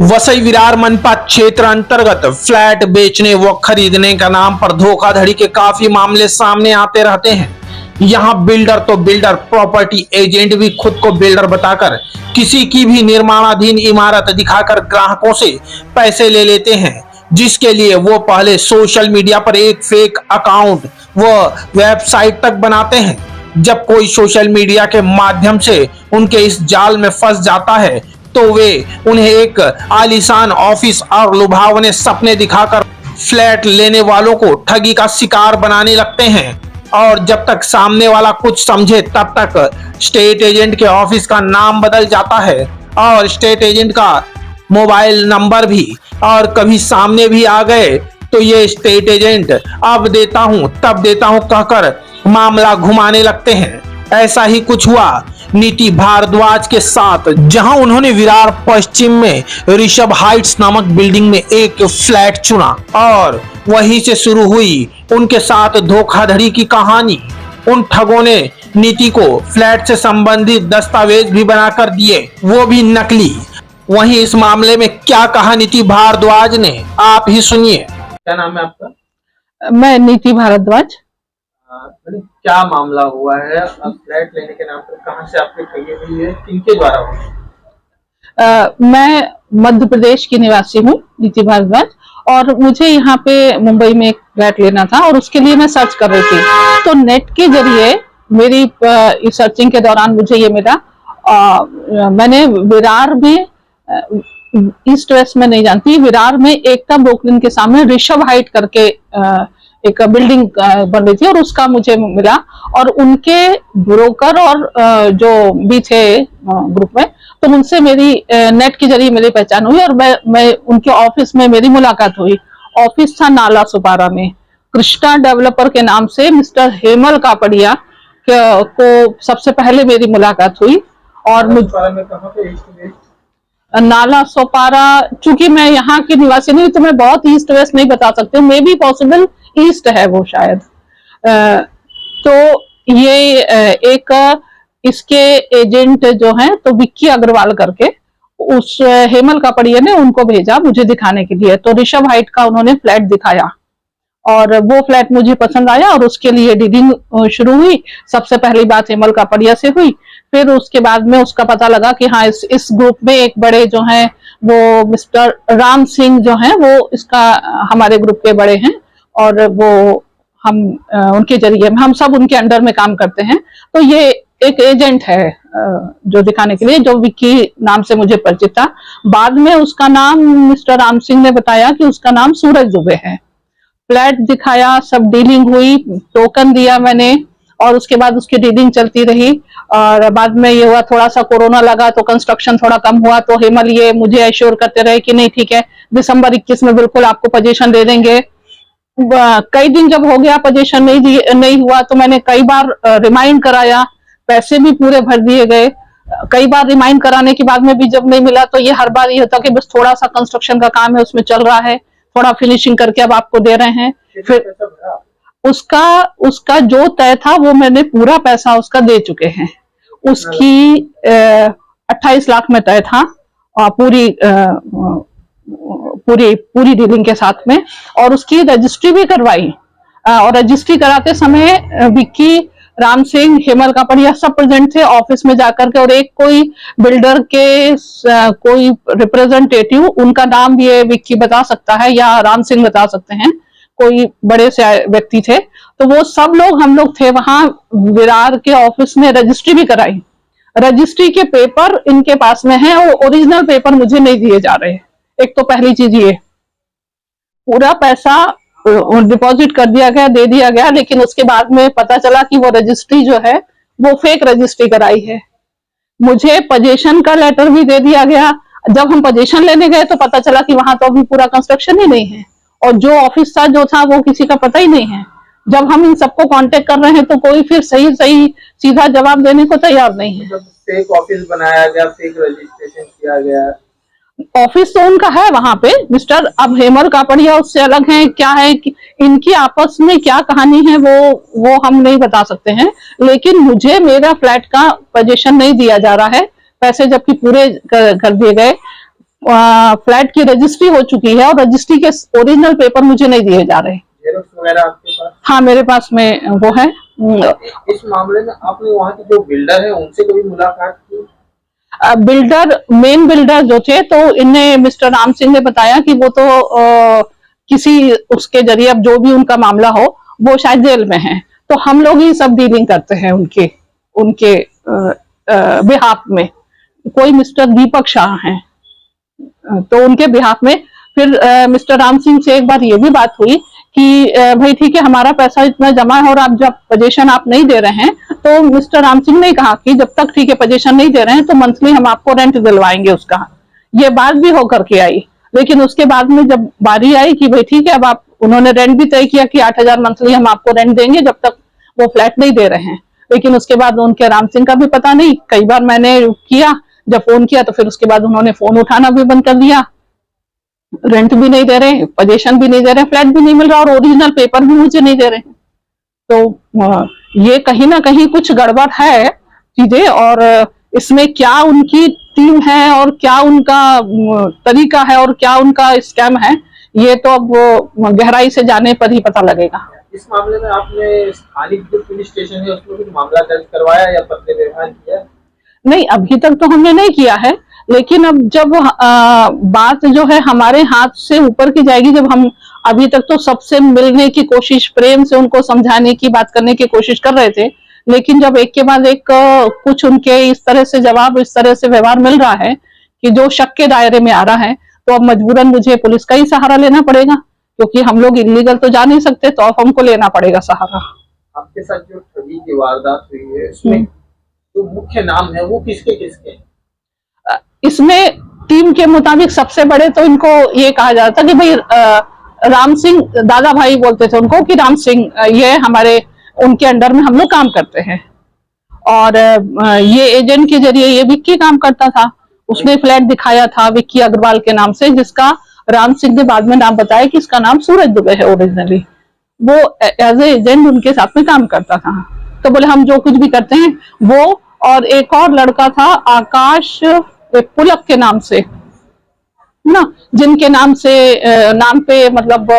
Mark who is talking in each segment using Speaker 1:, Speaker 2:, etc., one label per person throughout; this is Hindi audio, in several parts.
Speaker 1: वसई विरार मनपा क्षेत्र अंतर्गत फ्लैट बेचने व खरीदने का नाम पर धोखाधड़ी के काफी मामले सामने आते रहते हैं। यहाँ बिल्डर तो बिल्डर, प्रॉपर्टी एजेंट भी खुद को बिल्डर बताकर किसी की भी निर्माणाधीन इमारत दिखाकर ग्राहकों से पैसे ले लेते हैं, जिसके लिए वो पहले सोशल मीडिया पर एक फेक अकाउंट व वेबसाइट तक बनाते हैं। जब कोई सोशल मीडिया के माध्यम से उनके इस जाल में फंस जाता है तो वे उन्हें एक आलीशान ऑफिस और लुभावने सपने दिखाकर फ्लैट लेने वालों को ठगी का शिकार बनाने लगते हैं। और जब तक सामने वाला कुछ समझे तब तक स्टेट एजेंट के ऑफिस का नाम बदल जाता है और स्टेट एजेंट का मोबाइल नंबर भी, और कभी सामने भी आ गए तो ये स्टेट एजेंट अब देता हूं तब देता हूं कहकर मामला घुमाने लगते हैं। ऐसा ही कुछ हुआ नीति भारद्वाज के साथ, जहां उन्होंने विरार पश्चिम में ऋषभ हाइट्स नामक बिल्डिंग में एक फ्लैट चुना और वहीं से शुरू हुई उनके साथ धोखाधड़ी की कहानी। उन ठगों ने नीति को फ्लैट से संबंधित दस्तावेज भी बनाकर दिए, वो भी नकली। वहीं इस मामले में क्या कहा नीति भारद्वाज ने, आप ही सुनिए। क्या नाम है आपका?
Speaker 2: मैं नीति भारद्वाज।
Speaker 1: क्या मामला हुआ है? अब फ्लैट लेने के नाम पर कहां से आपकी ठगी हुई है, किनके द्वारा हुई?
Speaker 2: मैं मध्य प्रदेश की निवासी हूँ, नीति भारद्वाज, और मुझे यहाँ पे मुंबई में एक फ्लैट लेना था और उसके लिए मैं सर्च कर रही थी। तो नेट के जरिए मेरी सर्चिंग के दौरान मुझे ये मिला। मैंने विरार में, ईस्ट वेस्ट में नहीं जानती, विरार में एकता ब्रुकलिन के सामने ऋषभ हाइट करके एक बिल्डिंग बन रही थी और उसका मुझे मिला। और उनके ब्रोकर और जो भी थे ग्रुप में, तो उनसे मेरी नेट के जरिए मेरी पहचान हुई और मैं उनके ऑफिस में मेरी मुलाकात हुई। ऑफिस था नाला सुपारा में। कृष्णा डेवलपर के नाम से मिस्टर हेमल कापड़िया को सबसे पहले मेरी मुलाकात हुई। और नाला सोपारा, चूंकि मैं यहाँ की निवासी नहीं तो मैं बहुत ईस्ट वेस्ट नहीं बता सकती हूँ, मे बी पॉसिबल ईस्ट है वो शायद। तो ये एक इसके एजेंट जो हैं तो विक्की अग्रवाल करके, उस हेमल कापड़िया ने उनको भेजा मुझे दिखाने के लिए। तो ऋषभ हाइट का उन्होंने फ्लैट दिखाया और वो फ्लैट मुझे पसंद आया और उसके लिए डीलिंग शुरू हुई। सबसे पहली बात हेमल कापड़िया से हुई, फिर उसके बाद में उसका पता लगा कि हाँ इस ग्रुप में एक बड़े जो हैं वो मिस्टर राम सिंह जो हैं वो इसका हमारे ग्रुप के बड़े हैं और वो हम उनके जरिए हम सब उनके अंडर में काम करते हैं। तो ये एक एजेंट है जो दिखाने के लिए, जो विक्की नाम से मुझे परिचित था। बाद में उसका नाम मिस्टर राम सिंह ने बताया कि उसका नाम सूरज दुबे है। फ्लैट दिखाया, सब डीलिंग हुई, टोकन दिया मैंने और उसके बाद उसकी डीलिंग चलती रही। और बाद में ये हुआ, थोड़ा सा कोरोना लगा तो कंस्ट्रक्शन थोड़ा कम हुआ। तो हेमल ये मुझे एश्योर करते रहे कि नहीं ठीक है, दिसंबर 21 में बिल्कुल आपको पोजीशन दे देंगे। कई दिन जब हो गया पोजीशन नहीं हुआ तो मैंने कई बार रिमाइंड कराया, पैसे भी पूरे भर दिए गए। कई बार रिमाइंड कराने के बाद में भी जब नहीं मिला तो ये हर बार ये होता कि बस थोड़ा सा कंस्ट्रक्शन का काम है उसमें चल रहा है, थोड़ा फिनिशिंग करके अब आपको दे रहे हैं। फिर उसका जो तय था वो मैंने पूरा पैसा उसका दे चुके हैं। उसकी 28 लाख में तय था पूरी डीलिंग के साथ में। और उसकी रजिस्ट्री भी करवाई और रजिस्ट्री कराते समय विक्की, राम सिंह, हेमल कापड़िया सब प्रेजेंट थे ऑफिस में जाकर के। और एक कोई बिल्डर के कोई रिप्रेजेंटेटिव, उनका नाम भी विक्की बता सकता है या राम सिंह बता सकते हैं, कोई बड़े से व्यक्ति थे। तो वो सब लोग हम लोग थे वहां विरार के ऑफिस में। रजिस्ट्री भी कराई, रजिस्ट्री के पेपर इनके पास में है और ओरिजिनल पेपर मुझे नहीं दिए जा रहे। एक तो पहली चीज ये, पूरा पैसा डिपॉजिट कर दिया गया, दे दिया गया, लेकिन उसके बाद में पता चला कि वो रजिस्ट्री जो है वो फेक रजिस्ट्री कराई है। मुझे पोजीशन का लेटर भी दे दिया गया। जब हम पोजीशन लेने गए तो पता चला कि वहां तो अभी पूरा कंस्ट्रक्शन ही नहीं है और जो ऑफिस था जो था वो किसी का पता ही नहीं है। जब हम इन सबको कांटेक्ट कर रहे हैं तो कोई फिर सही सीधा जवाब देने को तैयार नहीं है।
Speaker 1: फेक ऑफिस बनाया गया, फेक रजिस्ट्रेशन किया गया।
Speaker 2: ऑफिस तो उनका है वहां पे मिस्टर, अब हेमल कापड़िया उससे अलग है। क्या है कि इनकी आपस में क्या कहानी है वो हम नहीं बता सकते हैं, लेकिन मुझे मेरा फ्लैट का पोजीशन नहीं दिया जा रहा है, पैसे जबकि पूरे कर दिए गए। फ्लैट की रजिस्ट्री हो चुकी है और रजिस्ट्री के ओरिजिनल पेपर मुझे नहीं दिए जा रहे।
Speaker 3: जेरॉक्स वगैरह आपके पास?
Speaker 2: हाँ, मेरे पास में वो है।
Speaker 3: इस मामले में आपने वहाँ के जो बिल्डर है उनसे कभी मुलाकात की?
Speaker 2: बिल्डर, मेन बिल्डर जो थे, तो इन्हें मिस्टर राम सिंह ने बताया कि वो तो किसी उसके जरिए, अब जो भी उनका मामला हो, वो शायद जेल में है, तो हम लोग ही सब डीलिंग करते हैं उनके उनके बिहाफ में। कोई मिस्टर दीपक शाह हैं, तो उनके बिहाफ में फिर मिस्टर राम सिंह से एक बार ये भी बात हुई कि भाई ठीक है, हमारा पैसा इतना जमा है और आप जब पोजीशन आप नहीं दे रहे हैं, तो मिस्टर राम सिंह ने कहा कि जब तक ठीक है पोजीशन नहीं दे रहे हैं तो मंथली हम आपको रेंट दिलवाएंगे उसका। ये बात भी होकर के आई, लेकिन उसके बाद में जब बारी आई कि भाई ठीक है, अब आप, उन्होंने रेंट भी तय किया कि 8,000 मंथली हम आपको रेंट देंगे जब तक वो फ्लैट नहीं दे रहे हैं। लेकिन उसके बाद उनके राम सिंह का भी पता नहीं, कई बार मैंने किया, जब फोन किया तो फिर उसके बाद उन्होंने फोन उठाना भी बंद कर दिया। रेंट भी नहीं दे रहे, पोजीशन भी नहीं दे रहे, फ्लैट भी नहीं मिल रहा और ओरिजिनल पेपर भी मुझे नहीं दे रहे। तो ये कहीं ना कहीं कुछ गड़बड़ है चीजें, और इसमें क्या उनकी टीम है और क्या उनका तरीका है और क्या उनका स्कैम है, ये तो अब गहराई से जाने पर ही पता लगेगा।
Speaker 3: इस मामले में आपने स्थानिक जो पुलिस स्टेशन है उसमें कुछ मामला दर्ज करवाया या पत्र व्यवहार किया?
Speaker 2: नहीं, अभी तक तो हमने नहीं किया है, लेकिन अब जब बात जो है हमारे हाथ से ऊपर की जाएगी, जब हम अभी तक तो सबसे मिलने की कोशिश, प्रेम से उनको समझाने की, बात करने की कोशिश कर रहे थे, लेकिन जब एक के बाद एक कुछ उनके इस तरह से जवाब, इस तरह से व्यवहार मिल रहा है कि जो शक के दायरे में आ रहा है, तो अब मजबूरन मुझे पुलिस का ही सहारा लेना पड़ेगा, क्योंकि हम लोग इलीगल तो जा नहीं सकते, तो अब हमको लेना पड़ेगा सहारा।
Speaker 3: आपके साथ जो ठगी की वारदात हुई है उसमें जो मुख्य नाम है वो किसके किसके हैं?
Speaker 2: इसमें टीम के मुताबिक सबसे बड़े तो इनको ये कहा जाता कि भाई राम सिंह, दादा भाई बोलते थे उनको कि राम सिंह, ये हमारे, उनके अंडर में हम लोग काम करते हैं। और ये एजेंट के जरिए ये विक्की काम करता था, उसने फ्लैट दिखाया था विक्की अग्रवाल के नाम से, जिसका राम सिंह ने बाद में नाम बताया कि इसका नाम सूरज दुबे है ओरिजिनली। वो एज ए एजेंट उनके साथ में काम करता था। तो बोले हम जो कुछ भी करते हैं, वो और एक और लड़का था आकाश पुलक के नाम से ना, जिनके नाम से नाम पे मतलब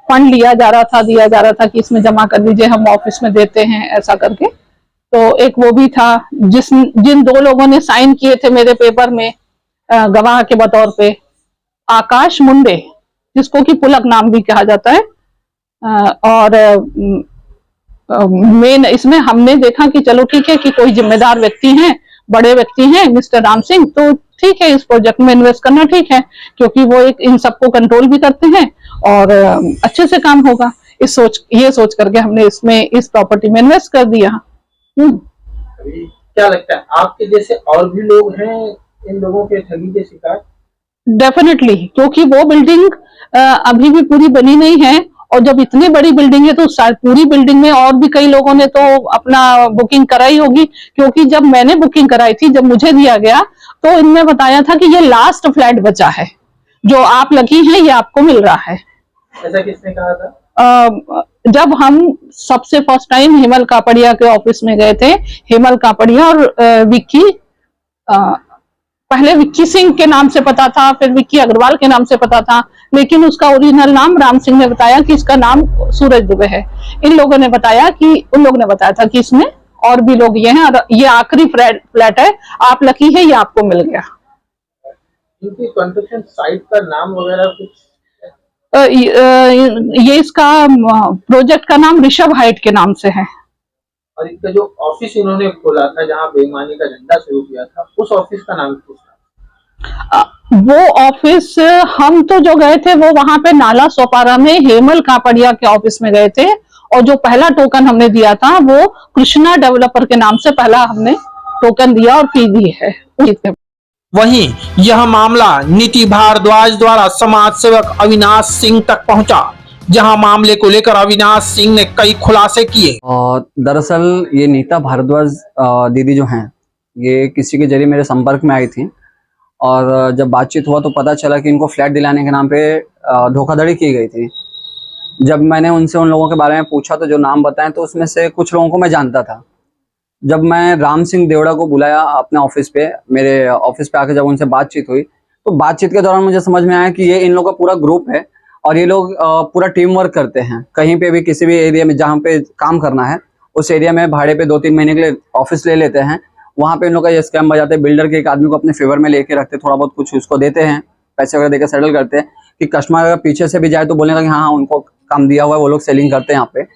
Speaker 2: फंड लिया जा रहा था, दिया जा रहा था कि इसमें जमा कर दीजिए, हम ऑफिस में देते हैं, ऐसा करके। तो एक वो भी था, जिन दो लोगों ने साइन किए थे मेरे पेपर में गवाह के बतौर पे, आकाश मुंडे, जिसको कि पुलक नाम भी कहा जाता है। और मेन इसमें हमने देखा कि चलो ठीक है कि कोई जिम्मेदार व्यक्ति हैं, बड़े व्यक्ति हैं मिस्टर राम सिंह, तो ठीक है, इस प्रोजेक्ट में इन्वेस्ट करना ठीक है, क्योंकि वो एक इन सबको कंट्रोल भी करते हैं और अच्छे से काम होगा। ये सोच करके हमने इसमें, इस प्रॉपर्टी में इन्वेस्ट कर दिया।
Speaker 3: अभी क्या लगता है आपके जैसे और भी लोग हैं इन लोगों के ठगी के शिकार?
Speaker 2: डेफिनेटली, क्योंकि वो बिल्डिंग अभी भी पूरी बनी नहीं है, और जब इतनी बड़ी बिल्डिंग है तो पूरी बिल्डिंग में और भी कई लोगों ने तो अपना बुकिंग कराई होगी, क्योंकि जब मैंने बुकिंग कराई थी, जब मुझे दिया गया, तो इनने बताया था कि ये लास्ट फ्लैट बचा है, जो आप लकी हैं ये आपको मिल रहा है।
Speaker 3: ऐसा किसने कहा था?
Speaker 2: जब हम सबसे फर्स्ट टाइम हेमल कापड़िया के ऑफिस में गए थे, हेमल कापड़िया और विक्की, पहले विक्की सिंह के नाम से पता था, फिर विक्की अग्रवाल के नाम से पता था, लेकिन उसका ओरिजिनल नाम राम सिंह ने बताया कि इसका नाम सूरज दुबे है। उन लोगों ने बताया था कि इसमें और भी लोग ये हैं, और ये आखिरी फ्लैट है, आप लकी है, ये आपको मिल गया।
Speaker 3: इनकी कंस्ट्रक्शन साइट का नाम वगैरह कुछ?
Speaker 2: ये इसका प्रोजेक्ट का नाम ऋषभ हाइट के नाम से है।
Speaker 3: और इनका जो ऑफिस इन्होंने खोला था जहाँ बेईमानी का झंडा शुरू किया था, उस ऑफिस का नाम क्या?
Speaker 2: वो ऑफिस, हम तो जो गए थे वो वहां पे नाला सोपारा में हेमल कापड़िया के ऑफिस में गए थे, और जो पहला टोकन हमने दिया था वो कृष्णा डेवलपर के नाम से पहला हमने टोकन दिया और फी दी है।
Speaker 1: वहीं यह मामला नीति भारद्वाज द्वारा समाज सेवक अविनाश सिंह तक पहुंचा, जहां मामले को लेकर अविनाश सिंह ने कई खुलासे किए।
Speaker 4: दरअसल ये नीता भारद्वाज दीदी जो हैं, ये किसी के जरिए मेरे संपर्क में आई थी, और जब बातचीत हुआ तो पता चला कि इनको फ्लैट दिलाने के नाम पे धोखाधड़ी की गई थी। जब मैंने उनसे उन लोगों के बारे में पूछा तो जो नाम बताएं, तो उसमें से कुछ लोगों को मैं जानता था। जब मैं राम सिंह देवड़ा को बुलाया अपने ऑफिस पे, मेरे ऑफिस पे आके जब उनसे बातचीत हुई, तो बातचीत के दौरान मुझे समझ में आया कि ये इन लोगों का पूरा ग्रुप है और ये लोग पूरा टीम वर्क करते हैं। कहीं पे भी किसी भी एरिया में जहाँ पे काम करना है उस एरिया में भाड़े पे 2-3 महीने के लिए ऑफिस ले लेते हैं। वहाँ पे इन लोग का ये स्कैम बजाते हैं। बिल्डर के एक आदमी को अपने फेवर में लेके रखते, थोड़ा बहुत कुछ उसको देते हैं, पैसे वगैरह देकर सेटल करते हैं कि कस्टमर अगर पीछे से भी जाए तो बोलेगा कि हाँ उनको काम दिया हुआ है, वो लोग सेलिंग करते हैं यहाँ पे।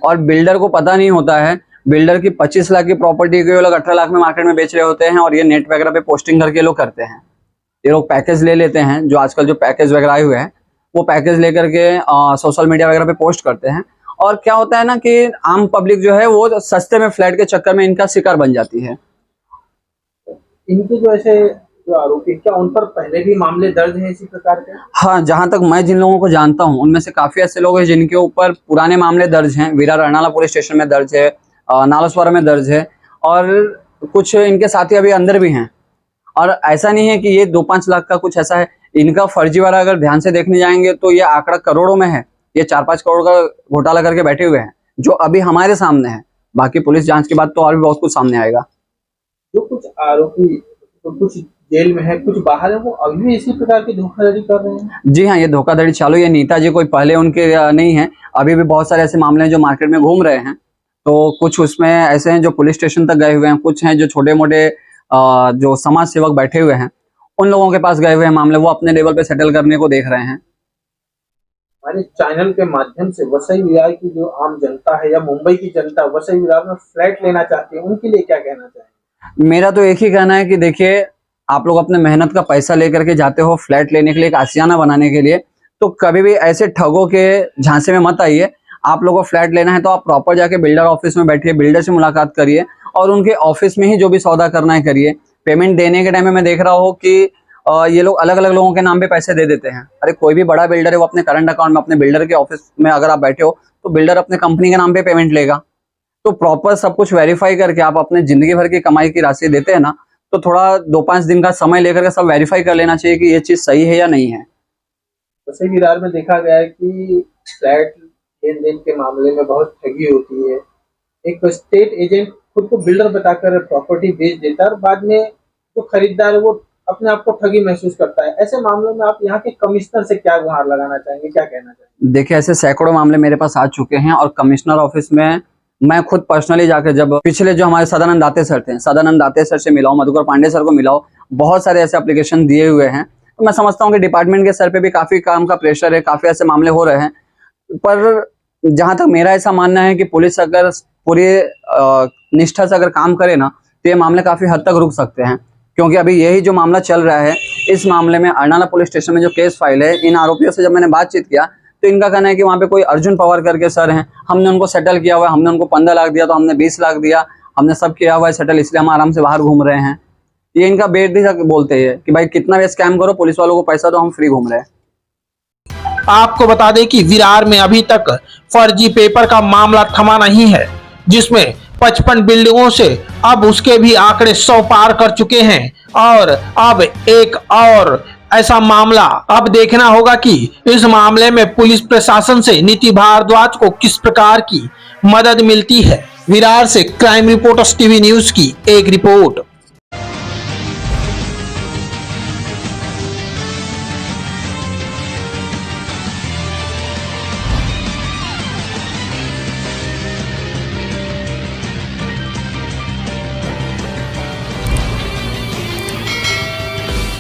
Speaker 4: और बिल्डर को पता नहीं होता है, बिल्डर की 25 लाख की प्रॉपर्टी को ये लोग 18 लाख में मार्केट में बेच रहे होते हैं और ये नेट वगैरह पे पोस्टिंग करके लोग करते हैं। ये लोग पैकेज ले लेते हैं, जो आजकल जो पैकेज वगैरह आए हुए हैं वो पैकेज लेकर के सोशल मीडिया वगैरह पे पोस्ट करते हैं। और क्या होता है ना कि आम पब्लिक जो है वो सस्ते में फ्लैट के चक्कर में इनका शिकार बन जाती है।
Speaker 3: इनके जो ऐसे जो आरोपी, क्या उन पर पहले भी मामले दर्ज हैं इसी प्रकार के?
Speaker 4: हाँ, जहां तक मैं जिन लोगों को जानता हूं उनमें से काफी ऐसे लोग हैं जिनके ऊपर पुराने मामले दर्ज हैं। विरार अरनाला पुलिस स्टेशन में दर्ज है, नालसवारा में दर्ज है और कुछ इनके साथी अभी अंदर भी हैं। और ऐसा नहीं है कि ये 2-5 लाख का कुछ ऐसा है। इनका फर्जीवाड़ा अगर ध्यान से देखने जाएंगे तो ये आंकड़ा करोड़ों में है। ये 4-5 करोड़ का घोटाला करके बैठे हुए हैं जो अभी हमारे सामने है। बाकी पुलिस जांच के बाद तो और भी बहुत कुछ सामने आएगा।
Speaker 3: जो कुछ आरोपी तो कुछ जेल में है, कुछ बाहर है, वो अभी भी इसी प्रकार की धोखाधड़ी कर रहे हैं?
Speaker 4: जी हाँ, ये धोखाधड़ी चालू। ये नीता जी कोई पहले उनके नहीं है, अभी भी बहुत सारे ऐसे मामले हैं जो मार्केट में घूम रहे हैं। तो कुछ उसमें ऐसे हैं जो पुलिस स्टेशन तक गए हुए हैं, कुछ हैं जो छोटे मोटे जो समाज सेवक बैठे हुए हैं उन लोगों के पास गए हुए हैं मामले, वो अपने लेवल पे सेटल करने को देख रहे हैं।
Speaker 3: हमारे चैनल के माध्यम से वसई विरार की जो आम जनता है या मुंबई की जनता वसई विरार में फ्लैट लेना चाहती है, उनके लिए क्या कहना चाहेंगे?
Speaker 4: मेरा तो एक ही कहना है कि देखिए, आप लोग अपने मेहनत का पैसा लेकर के जाते हो फ्लैट लेने के लिए, एक आशियाना बनाने के लिए, तो कभी भी ऐसे ठगों के झांसे में मत आइए। आप लोगों को फ्लैट लेना है तो आप प्रॉपर जाके बिल्डर ऑफिस में बैठिए, बिल्डर से मुलाकात करिए और उनके ऑफिस में ही जो भी सौदा करना है करिए। पेमेंट देने के टाइम में मैं देख रहा हूँ कि ये लोग अलग अलग लोगों के नाम पे पैसे दे देते हैं। अरे कोई भी बड़ा बिल्डर है वो अपने करंट अकाउंट में, अपने बिल्डर के ऑफिस में अगर आप बैठे हो तो बिल्डर अपने कंपनी के नाम पे पेमेंट लेगा। तो प्रॉपर सब कुछ वेरीफाई करके आप अपने जिंदगी भर की कमाई की राशि देते हैं ना, तो थोड़ा 2-5 दिन का समय लेकर के सब वेरीफाई कर लेना चाहिए कि ये चीज सही है या नहीं है।
Speaker 3: वसई विरार में देखा गया है कि फ्लैट लेन देन के मामले में बहुत ठगी होती है। एक स्टेट एजेंट खुद को बिल्डर बताकर प्रॉपर्टी बेच देता है और बाद में जो खरीदार है वो अपने आप को ठगी महसूस करता है। ऐसे मामलों में आप यहाँ के कमिश्नर से क्या गुहार लगाना चाहेंगे, क्या कहना चाहेंगे?
Speaker 4: देखिए, ऐसे सैकड़ों मामले मेरे पास आ चुके हैं और कमिश्नर ऑफिस में मैं खुद पर्सनली जाकर, जब पिछले जो हमारे सदानंद दाते सर थे, सदानंद दाते सर से मिलाओ, मधुकर पांडे सर को मिलाओ, बहुत सारे ऐसे एप्लीकेशन दिए हुए हैं। तो मैं समझता हूँ कि डिपार्टमेंट के सर पे भी काफी काम का प्रेशर है, काफी ऐसे मामले हो रहे हैं। पर जहां तक मेरा ऐसा मानना है कि पुलिस अगर पूरी निष्ठा से अगर काम करे ना तो ये मामले काफी हद तक रुक सकते हैं। क्योंकि अभी यही जो मामला चल रहा है, इस मामले में अरनाला पुलिस स्टेशन में जो केस फाइल है, इन आरोपियों से जब मैंने बातचीत किया तो इनका कहना है कि वहाँ पे कोई अर्जुन पवार करके सर हैं, हमने उनको सेटल किया हुआ है, हमने उनको 15 लाख दिया तो हमने 20 लाख दिया, हमने सब किया हुआ है सेटल, इसलिए हम आराम से बाहर घूम रहे हैं। ये इनका बेटी बोलते हैं कि भाई कितना भी स्कैम करो, पुलिस वालों को पैसा दो, हम फ्री घूम रहे हैं।
Speaker 1: आपको बता दें कि विरार में अभी तक फर्जी पेपर का मामला थमा नहीं है, जिसमें 55 बिल्डिंगों से अब उसके भी आंकड़े 100 पार कर चुके हैं। और अब एक और ऐसा मामला अब देखना होगा कि इस मामले में पुलिस प्रशासन से नीति भारद्वाज को किस प्रकार की मदद मिलती है। विरार से क्राइम रिपोर्टर्स टीवी न्यूज की एक रिपोर्ट।